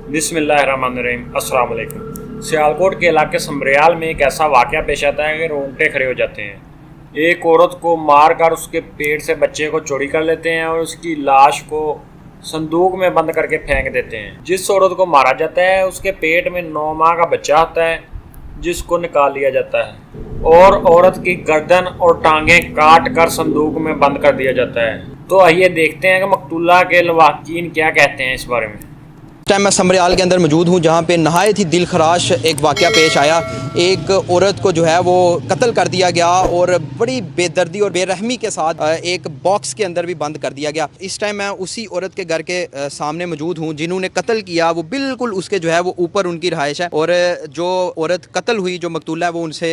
बिस्मिल्लाहिर्रहमानिर्रहीम, अस्सलाम वालेकुम। सियालकोट के इलाके समरियाल में एक ऐसा वाक़या पेश आता है कि रोंगटे खड़े हो जाते हैं। एक औरत को मारकर उसके पेट से बच्चे को चोरी कर लेते हैं और उसकी लाश को संदूक में बंद करके फेंक देते हैं। जिस औरत को मारा जाता है उसके पेट में 9 माह का बच्चा होता है जिसको निकाल लिया जाता है और औरत की गर्दन और टांगें काट कर संदूक में बंद कर दिया जाता है। तो आइए देखते हैं कि मकतूला के लवाकिन क्या कहते हैं इस बारे में। टाइम मैं समरियाल के अंदर मौजूद हूँ जहाँ पे नहायत ही दिलखराश एक वाक़या पेश आया। एक औरत को जो है वो कत्ल कर दिया गया और बड़ी बेदर्दी और बेरहमी के साथ एक बॉक्स के अंदर भी बंद कर दिया गया। इस टाइम मैं उसी औरत के घर के सामने मौजूद हूँ जिन्होंने कत्ल किया। वो बिल्कुल उसके जो है वो ऊपर उनकी रहायश है और जो औरत कत्ल हुई, जो मकतूला है, वो उनसे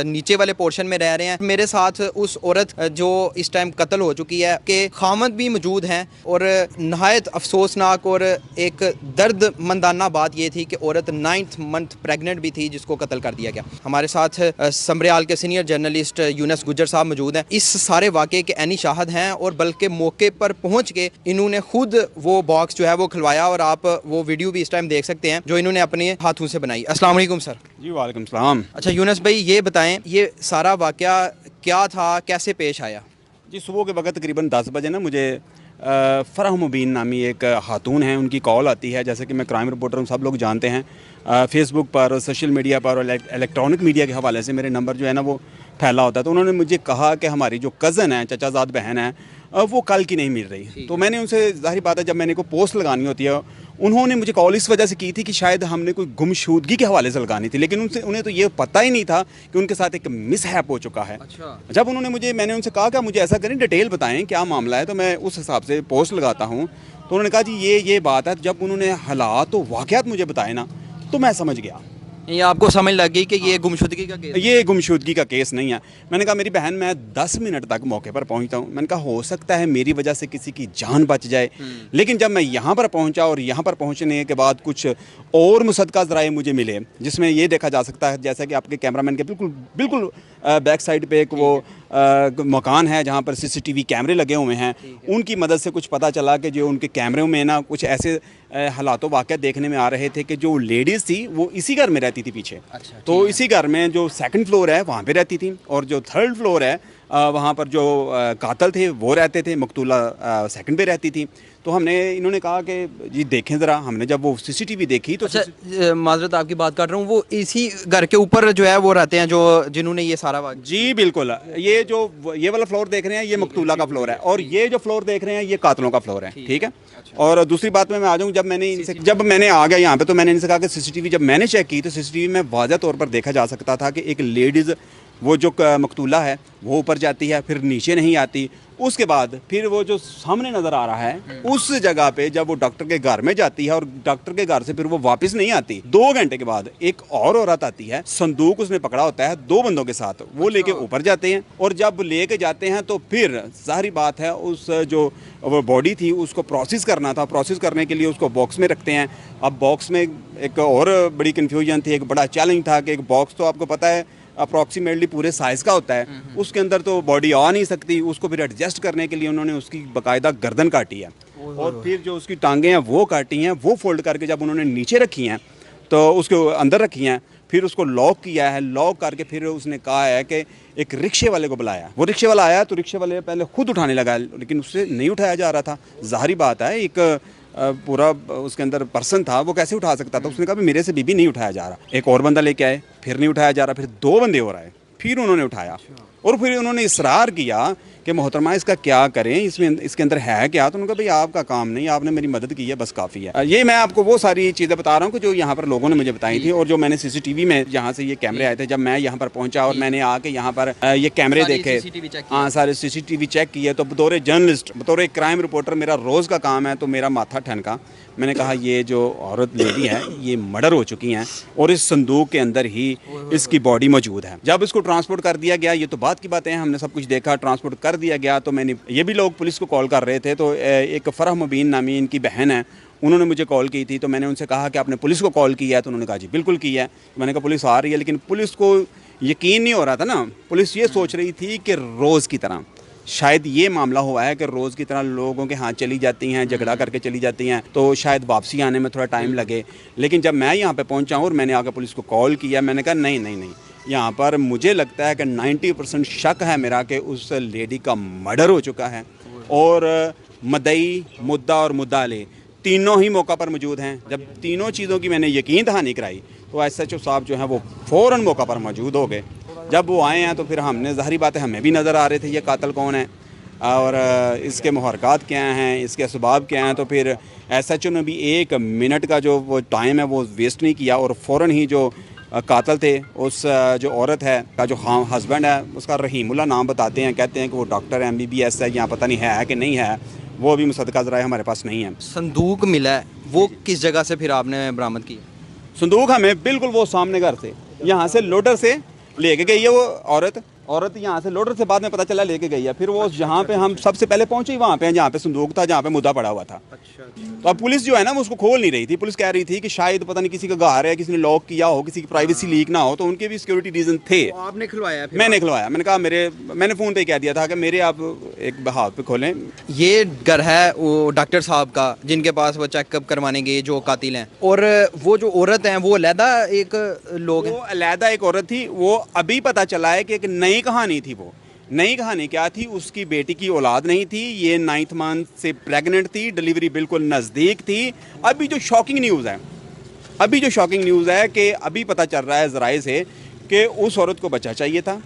नीचे वाले पोर्शन में रह रहे हैं। मेरे साथ उस औरत जो इस टाइम कत्ल हो चुकी है के खामद भी मौजूद हैं और नहायत अफसोसनाक और एक दर्द मंदाना बात यह थी कि औरत 9th मंथ प्रेग्नेंट भी थी जिसको कत्ल कर दिया गया। हमारे साथ समरियाल के सीनियर जर्नलिस्ट यूनुस गुज्जर साहब मौजूद हैं। इस सारे वाक़े के ऐनी शाहिद हैं और बल्कि मौके पर पहुंच के इन्होंने खुद वो बॉक्स जो है वो खुलवाया और आप वो वीडियो भी इस टाइम देख सकते हैं जो इन्होंने अपने हाथों से बनाई। अस्सलाम वालेकुम सर। जी वालेकुम सलाम। अच्छा यूनुस भाई, ये बताएं ये सारा वाक़या क्या था, कैसे पेश आया? जी, सुबह के वक्त तकरीबन 10 बजे ना मुझे फ़रह मुबीन नामी एक खातून हैं, उनकी कॉल आती है। जैसे कि मैं क्राइम रिपोर्टर हूँ, सब लोग जानते हैं। फेसबुक पर, सोशल मीडिया पर और इलेक्ट्रॉनिक मीडिया के हवाले से मेरे नंबर जो है ना वो फैला होता है। तो उन्होंने मुझे कहा कि हमारी जो कज़न है, चचाजाद बहन है, वो कल की नहीं मिल रही। तो मैंने उनसे, ज़ाहिर बात है, जब मैंने को पोस्ट लगानी होती है, उन्होंने मुझे कॉल इस वजह से की थी कि शायद हमने कोई गुमशुदगी के हवाले से लगानी थी, लेकिन उन्हें तो ये पता ही नहीं था कि उनके साथ एक मिसहैप हो चुका है। अच्छा। जब मैंने उनसे कहा कि मुझे ऐसा करें, डिटेल बताएं क्या मामला है, तो मैं उस हिसाब से पोस्ट लगाता हूँ। तो उन्होंने कहा जी ये बात है। जब उन्होंने हालात और वाक़यात मुझे बताए ना, तो मैं समझ गया। ये आपको समझ लग गई कि ये गुमशुदगी का केस? ये गुमशुदगी का केस नहीं है। मैंने कहा मेरी बहन, मैं 10 मिनट तक मौके पर पहुंचता हूं। मैंने कहा हो सकता है मेरी वजह से किसी की जान बच जाए, लेकिन जब मैं यहां पर पहुंचा और यहां पर पहुंचने के बाद कुछ और मुसद्दक़ा ज़राए मुझे मिले, जिसमें ये देखा जा सकता है, जैसा कि आपके कैमरामैन के बिल्कुल बैक साइड पे एक वो मकान है जहाँ पर CCTV कैमरे लगे हुए हैं। उनकी मदद से कुछ पता चला कि जो उनके कैमरे में ना कुछ ऐसे हालातों वाक़या देखने में आ रहे थे कि जो लेडीज़ थी वो इसी घर में रहती थी पीछे। अच्छा, तो इसी घर में जो 2nd फ्लोर है वहाँ पे रहती थी और जो 3rd फ्लोर है वहाँ पर जो कातल थे वो रहते थे। मकतूला 2nd पे रहती थी। तो इन्होंने कहा कि जी देखें ज़रा। हमने जब वो CCTV देखी तो माजरत आपकी बात कर रहा हूँ, वो इसी घर के ऊपर जो है वो रहते हैं जो जिन्होंने ये सारा जी बिल्कुल। ये वाला फ्लोर देख रहे हैं, ये मकतूला का फ्लोर है और ये जो फ्लोर देख रहे हैं ये कातलों का फ्लोर है। ठीक है। और दूसरी बात में मैं आ जाऊँ, जब मैंने आ गया यहाँ पे तो मैंने इनसे कहा कि CCTV जब मैंने चेक की तो CCTV में वाज़ह तौर पर देखा जा सकता था कि एक लेडीज़, वो जो मकतूला है, वो ऊपर जाती है, फिर नीचे नहीं आती। उसके बाद फिर वो जो सामने नज़र आ रहा है उस जगह पे जब वो डॉक्टर के घर में जाती है और डॉक्टर के घर से फिर वो वापस नहीं आती, 2 घंटे के बाद एक और औरत आती है, संदूक उसने पकड़ा होता है 2 बंदों के साथ। वो लेके ऊपर जाते हैं और जब लेके जाते हैं तो फिर जाहिर बात है उस जो वो बॉडी थी उसको प्रोसेस करना था। प्रोसेस करने के लिए उसको बॉक्स में रखते हैं। अब बॉक्स में एक और बड़ी कन्फ्यूजन थी, एक बड़ा चैलेंज था कि एक बॉक्स तो आपको पता है अप्रॉक्सीमेटली पूरे साइज़ का होता है, उसके अंदर तो बॉडी आ नहीं सकती। उसको फिर एडजस्ट करने के लिए उन्होंने उसकी बाकायदा गर्दन काटी है और फिर जो उसकी टांगें हैं वो काटी हैं। वो फोल्ड करके जब उन्होंने नीचे रखी हैं तो उसके अंदर रखी हैं, फिर उसको लॉक किया है। लॉक करके फिर उसने कहा है कि एक रिक्शे वाले को बुलाया। वो रिक्शे वाला आया तो रिक्शे वाले पहले खुद उठाने लगा, लेकिन उससे नहीं उठाया जा रहा था। ज़ाहिर बात है, एक पूरा उसके अंदर पर्सन था, वो कैसे उठा सकता था। उसने कहा मेरे से बीबी नहीं उठाया जा रहा। एक और बंदा लेके आए, फिर नहीं उठाया जा रहा। फिर 2 बंदे और आए, फिर उन्होंने उठाया और फिर उन्होंने इसरार किया कि मोहतरमा इसका क्या करें, इसके अंदर है क्या। तो उन्होंने कहा भाई आपका काम नहीं, आपने मेरी मदद की है, बस काफ़ी है। ये मैं आपको वो सारी चीज़ें बता रहा हूँ कि जो यहाँ पर लोगों ने मुझे बताई थी और जो मैंने CCTV में, जहाँ से ये कैमरे आए थे, जब मैं यहाँ पर पहुँचा और मैंने आके यहाँ पर ये कैमरे देखे, हाँ सारे CCTV चेक किए, तो बतौर जर्नलिस्ट, बतौर क्राइम रिपोर्टर मेरा रोज़ का काम है, तो मेरा माथा ठनका। मैंने कहा ये जो औरत लेडी है ये मर्डर हो चुकी हैं और इस संदूक के अंदर ही इसकी बॉडी मौजूद है। जब इसको ट्रांसपोर्ट कर दिया गया, ये तो बात की बातें हैं, हमने सब कुछ देखा, ट्रांसपोर्ट कर दिया गया, तो मैंने ये भी लोग पुलिस को कॉल कर रहे थे। तो एक फ़रह मुबीन नामी इनकी बहन है, उन्होंने मुझे कॉल की थी। तो मैंने उनसे कहा कि आपने पुलिस को कॉल किया है? तो उन्होंने कहा जी बिल्कुल किया है। मैंने कहा पुलिस आ रही है, लेकिन पुलिस को यकीन नहीं हो रहा था ना। पुलिस ये सोच रही थी कि रोज़ की तरह शायद ये मामला हुआ है कि रोज़ की तरह लोगों के हाथ चली जाती हैं, झगड़ा करके चली जाती हैं, तो शायद वापसी आने में थोड़ा टाइम लगे। लेकिन जब मैं यहाँ पे पहुँचा हूँ और मैंने आकर पुलिस को कॉल किया, मैंने कहा नहीं नहीं नहीं, यहाँ पर मुझे लगता है कि 90% शक है मेरा कि उस लेडी का मर्डर हो चुका है और मदई, मुद्दा और मुद्दाले तीनों ही मौका पर मौजूद हैं। जब तीनों चीज़ों की मैंने यकीन दहानी कराई तो SHO साहब जो हैं वो फ़ौरन मौका पर मौजूद हो गए। जब वो आए हैं तो फिर हमने, ज़ाहिर बात है, हमें भी नज़र आ रहे थे ये कातिल कौन है और इसके मुहर्रकात क्या हैं, इसके असबाब क्या हैं। तो फिर SHO ने भी 1 मिनट का जो वो टाइम है वो वेस्ट नहीं किया और फ़ौरन ही जो कातिल थे, उस जो औरत है का जो हस्बैंड है, उसका रहीमुल्ला नाम बताते हैं, कहते हैं कि वो डॉक्टर MBBS है, यहाँ पता नहीं है कि नहीं है, वो भी मुसद्दक़ा ज़राए हमारे पास नहीं है। संदूक मिला है, वो किस जगह से फिर आपने बरामद किया? संदूक हमें बिल्कुल वो सामने घर से, यहाँ से लोडर से लेके गई है वो औरत यहाँ से लोडर से बाद में पता चला लेके गई है। फिर वो जहाँ पे हम सबसे पहले पहुँचे वहाँ पे जहाँ पे संदूक था, जहाँ पे मुद्दा पड़ा हुआ था। अच्छा। तो अब पुलिस जो है ना वो उसको खोल नहीं रही थी। पुलिस कह रही थी कि शायद पता नहीं किसी का घर है, किसी ने लॉक किया हो, किसी की प्राइवेसी लीक ना हो, तो उनके भी सिक्योरिटी रीजन थे। तो आपने खुलवाया? मैंने खुलवाया, मैंने कहा मैंने फ़ोन पे कह दिया था कि मेरे आप एक हाथ पे खोलें। ये घर है वो डॉक्टर साहब का जिनके पास वो चेकअप करवाने गए जो कातिल हैं, और वो जो औरत हैं वो अलहदा एक लोग हैं? वो अलहदा एक औरत थी। वो अभी पता चला है कि एक नई कहानी थी। वो नई कहानी क्या थी, उसकी बेटी की औलाद नहीं थी, ये 9th मंथ से प्रेग्नेंट थी, डिलीवरी बिल्कुल नज़दीक थी। अभी जो शॉकिंग न्यूज़ है कि अभी पता चल रहा है ज़राए से कि उस औरत को बच्चा चाहिए था।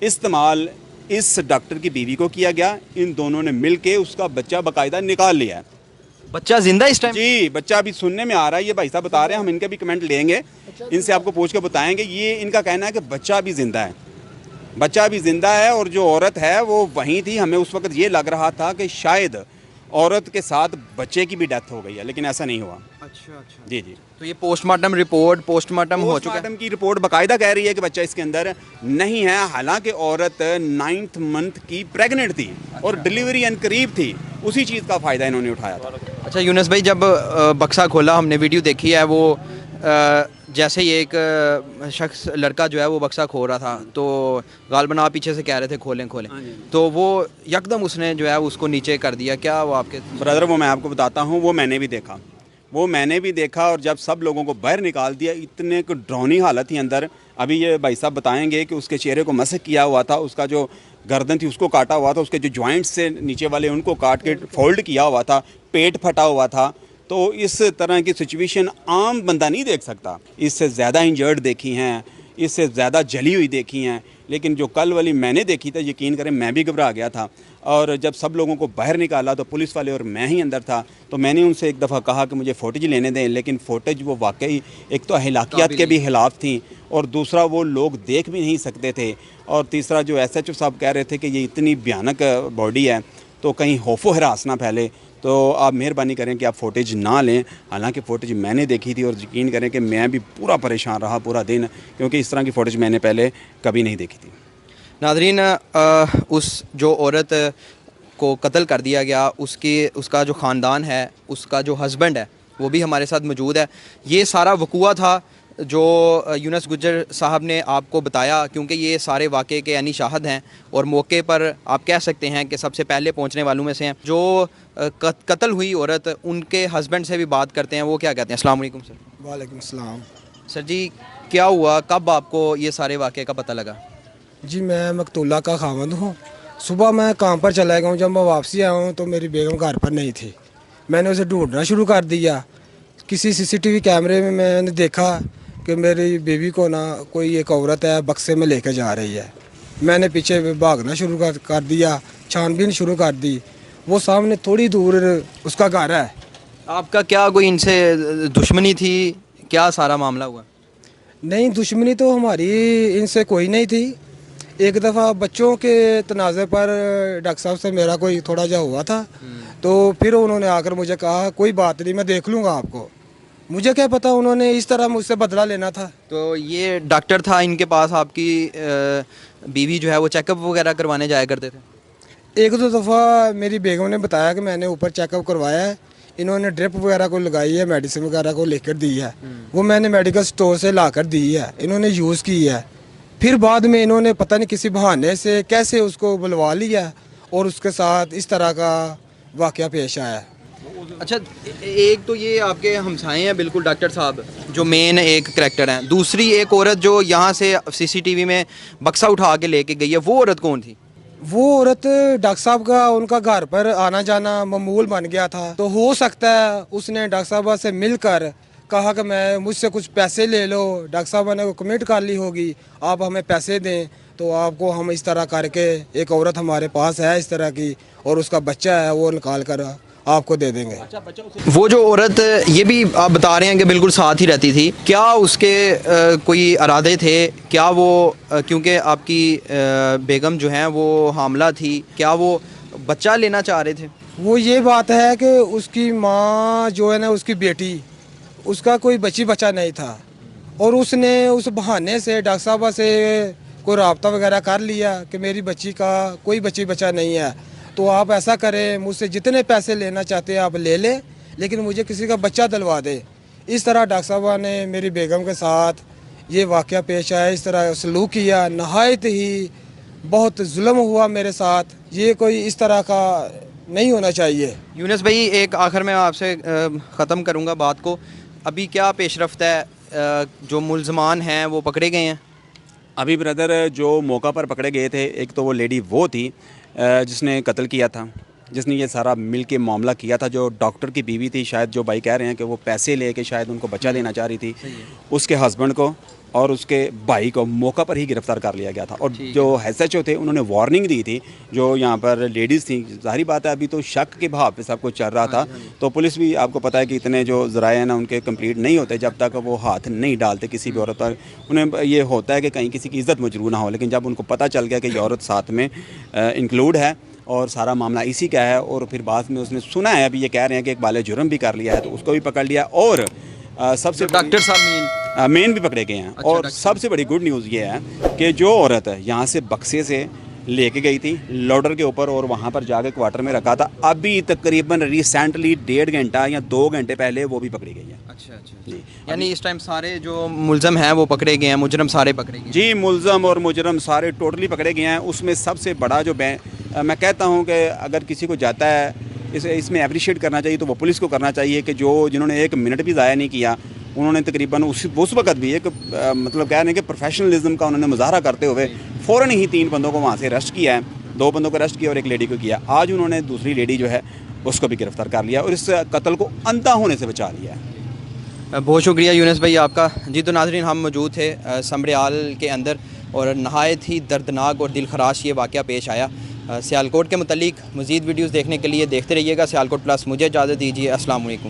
इस्तेमाल इस डॉक्टर की बीवी को किया गया। इन दोनों ने मिल के उसका बच्चा बाकायदा निकाल लिया है। बच्चा जिंदा इस टाइम? जी, बच्चा अभी सुनने में आ रहा है, ये भाई साहब बता रहे हैं, हम इनके भी कमेंट लेंगे, इनसे आपको पूछ के बताएंगे। ये इनका कहना है कि बच्चा भी ज़िंदा है और जो औरत है वो वहीं थी। हमें उस वक्त ये लग रहा था कि शायद औरत के साथ बच्चे की भी डेथ हो गई है, लेकिन ऐसा नहीं हुआ। अच्छा। जी जी। तो ये पोस्टमार्टम हो चुका है? पोस्टमार्टम की रिपोर्ट बाकायदा कह रही है कि बच्चा इसके अंदर नहीं है। हालांकि औरत 9th मंथ की प्रेग्नेंट थी और डिलीवरी अनकरीब थी। उसी चीज़ का फ़ायदा इन्होंने उठाया था। अच्छा यूनुस भाई, जब बक्सा खोला, हमने वीडियो देखी है, वो जैसे ही एक शख्स लड़का जो है वो बक्सा खो रहा था, तो गालबन आप पीछे से कह रहे थे खोलें, तो वो यकदम उसने जो है उसको नीचे कर दिया। क्या वो आपके ब्रदर, वो मैं आपको बताता हूँ, वो मैंने भी देखा और जब सब लोगों को बाहर निकाल दिया, इतने को डरावनी हालत थी अंदर। अभी ये भाई साहब बताएंगे कि उसके चेहरे को मसक किया हुआ था, उसका जो गर्दन थी उसको काटा हुआ था, उसके जो जॉइंट्स से नीचे वाले उनको काट के फोल्ड किया हुआ था, पेट फटा हुआ था। तो इस तरह की सिचुएशन आम बंदा नहीं देख सकता। इससे ज़्यादा इंजर्ड देखी हैं, इससे ज़्यादा जली हुई देखी हैं, लेकिन जो कल वाली मैंने देखी था, यकीन करें मैं भी घबरा गया था। और जब सब लोगों को बाहर निकाला तो पुलिस वाले और मैं ही अंदर था। तो मैंने उनसे एक दफ़ा कहा कि मुझे फ़ोटेज लेने दें, लेकिन फ़ोटेज वो वाकई एक तो अखलाकियात के भी खिलाफ थी और दूसरा वो लोग देख भी नहीं सकते थे, और तीसरा जो SHO साहब कह रहे थे कि ये इतनी भयानक बॉडी है तो कहीं खौफो हरास ना फैले। तो आप मेहरबानी करें कि आप फ़ोटेज ना लें। हालांकि फ़ोटेज मैंने देखी थी और यकीन करें कि मैं भी पूरा परेशान रहा पूरा दिन, क्योंकि इस तरह की फ़ोटेज मैंने पहले कभी नहीं देखी थी। नाज़रीन, उस जो औरत को कत्ल कर दिया गया, उसका जो ख़ानदान है, उसका जो हस्बैंड है, वो भी हमारे साथ मौजूद है। ये सारा वक़ूआ था जो यूनुस गुज्जर साहब ने आपको बताया, क्योंकि ये सारे वाक़े के यानी शाहद हैं और मौके पर आप कह सकते हैं कि सबसे पहले पहुंचने वालों में से हैं। जो कत्ल हुई औरत, उनके हस्बैंड से भी बात करते हैं, वो क्या कहते हैं। अस्सलाम वालेकुम सर। वालेकुम अस्सलाम। सर जी, क्या हुआ, कब आपको ये सारे वाक़े का पता लगा? जी, मैं मकतूला का खावंद हूँ। सुबह मैं काम पर चला गया हूँ, जब मैं वापसी आया हूँ तो मेरी बेगम घर पर नहीं थी। मैंने उसे ढूंढना शुरू कर दिया। किसी CCTV कैमरे में मैंने देखा कि मेरी बीवी को ना कोई एक औरत है बक्से में लेकर जा रही है। मैंने पीछे भागना शुरू कर दिया, छानबीन शुरू कर दी। वो सामने थोड़ी दूर उसका घर है। आपका क्या कोई इनसे दुश्मनी थी, क्या सारा मामला हुआ? नहीं, दुश्मनी तो हमारी इनसे कोई नहीं थी। एक दफ़ा बच्चों के तनाज़े पर डॉक्टर साहब से मेरा कोई थोड़ा जा हुआ था, तो फिर उन्होंने आकर मुझे कहा कोई बात नहीं, मैं देख लूँगा आपको। मुझे क्या पता उन्होंने इस तरह मुझसे बदला लेना था। तो ये डॉक्टर था इनके पास, आपकी बीवी जो है वो चेकअप वगैरह करवाने जाया करते थे? एक दो दफ़ा मेरी बेगम ने बताया कि मैंने ऊपर चेकअप करवाया है, इन्होंने ड्रिप वगैरह को लगाई है, मेडिसिन वगैरह को लेकर दी है, वो मैंने मेडिकल स्टोर से ला कर दी है, इन्होंने यूज़ की है। फिर बाद में इन्होंने पता नहीं किसी बहाने से कैसे उसको बुलवा लिया और उसके साथ इस तरह का वाक़या पेश आया। अच्छा, एक तो ये आपके हमसाए हैं बिल्कुल डॉक्टर साहब जो मेन एक करैक्टर हैं, दूसरी एक औरत जो यहाँ से सीसीटीवी में बक्सा उठा के लेके गई है, वो औरत कौन थी? वो औरत डॉक्टर साहब का उनका घर पर आना जाना मामूल बन गया था, तो हो सकता है उसने डॉक्टर साहब से मिलकर कहा कि मैं मुझसे कुछ पैसे ले लो। डॉक्टर साहब ने कमिट कर ली होगी, आप हमें पैसे दें तो आपको हम इस तरह करके, एक औरत हमारे पास है इस तरह की और उसका बच्चा है, वो निकाल कर आपको दे देंगे। वो जो औरत, ये भी आप बता रहे हैं कि बिल्कुल साथ ही रहती थी, क्या उसके कोई इरादे थे? क्या वो क्योंकि आपकी बेगम जो है वो हामला थी, क्या वो बच्चा लेना चाह रहे थे? वो ये बात है कि उसकी माँ जो है ना, उसकी बेटी, उसका कोई बच्चा नहीं था और उसने उस बहाने से डॉक्टर साहब से कोई रब्ता वगैरह कर लिया कि मेरी बच्ची का कोई बच्चा नहीं है, तो आप ऐसा करें, मुझसे जितने पैसे लेना चाहते हैं आप ले लें, लेकिन मुझे किसी का बच्चा दिलवा दे। इस तरह डॉक्टर साहब ने मेरी बेगम के साथ ये वाक़या पेश आया, इस तरह सलूक किया, नहायत ही बहुत जुल्म हुआ मेरे साथ। ये कोई इस तरह का नहीं होना चाहिए। यूनुस भाई, एक आखिर में आपसे ख़त्म करूँगा बात को, अभी क्या पेशरफ्त है? जो मुल्ज़मान हैं वो पकड़े गए हैं? अभी ब्रदर जो मौका पर पकड़े गए थे, एक तो वो लेडी वो थी जिसने कत्ल किया था, जिसने ये सारा मिल के मामला किया था, जो डॉक्टर की बीवी थी, शायद जो भाई कह रहे हैं कि वो पैसे लेके शायद उनको बच्चा देना चाह रही थी, उसके हस्बैंड को और उसके भाई को मौका पर ही गिरफ्तार कर लिया गया था। और जो एसएचओ थे उन्होंने वार्निंग दी थी जो यहाँ पर लेडीज़ थी। जाहिर बात है अभी तो शक के भाव पे सब कुछ चल रहा था, तो पुलिस भी आपको पता है कि इतने जो ज़राए हैं ना उनके कंप्लीट नहीं होते जब तक वो हाथ नहीं डालते किसी भी औरत पर। उन्हें ये होता है कि कहीं किसी की इज़्ज़त मजरूह ना हो, लेकिन जब उनको पता चल गया कि ये औरत साथ में इंक्लूड है और सारा मामला इसी का है, और फिर बाद में उसने सुना है, अभी ये कह रहे हैं कि एक बाले जुर्म भी कर लिया है, तो उसको भी पकड़ लिया। और सबसे डॉक्टर साहब मेन भी पकड़े गए हैं। और सबसे बड़ी गुड न्यूज़ ये है कि जो औरत यहाँ से बक्से से लेके गई थी लोडर के ऊपर और वहाँ पर जाके क्वार्टर में रखा था, अभी तकरीबन रिसेंटली 1.5 घंटा या 2 घंटे पहले वो भी पकड़ी गई है। अच्छा जी, यानी इस टाइम सारे जो मुल्ज़म हैं वो पकड़े गए हैं, मुजरम सारे पकड़े गए हैं? जी, मुल्ज़म और मुजरम सारे टोटली पकड़े गए हैं। उसमें सबसे बड़ा जो मैं कहता हूँ कि अगर किसी को जाता है इसमें अप्रिशिएट करना चाहिए तो वो पुलिस को करना चाहिए कि जिन्होंने 1 मिनट भी ज़ाया नहीं किया, उन्होंने तकरीबन उस वक्त भी एक मतलब कह रहे हैं कि प्रोफेशनलिज्म का उन्होंने मुजाहरा करते हुए फ़ौरन ही 3 बंदों को वहाँ से अरेस्ट किया है, 2 बंदों को अरेस्ट किया और 1 लेडी को किया। आज उन्होंने दूसरी लेडी जो है उसको भी गिरफ्तार कर लिया और इस कत्ल को अंधा होने से बचा लिया है। बहुत शुक्रिया यूनुस भाई आपका। जी तो नाज़रीन, हम मौजूद थे समरियाल के अंदर और नहायत ही दर्दनाक और दिलखराश ये वाक़या पेश आया। सियालकोट के मुतालिक मज़ीद वीडियोज़ देखने के लिए देखते रहिएगा सियालकोट प्लस। मुझे इजाज़त दीजिए, अस्सलाम वालेकुम।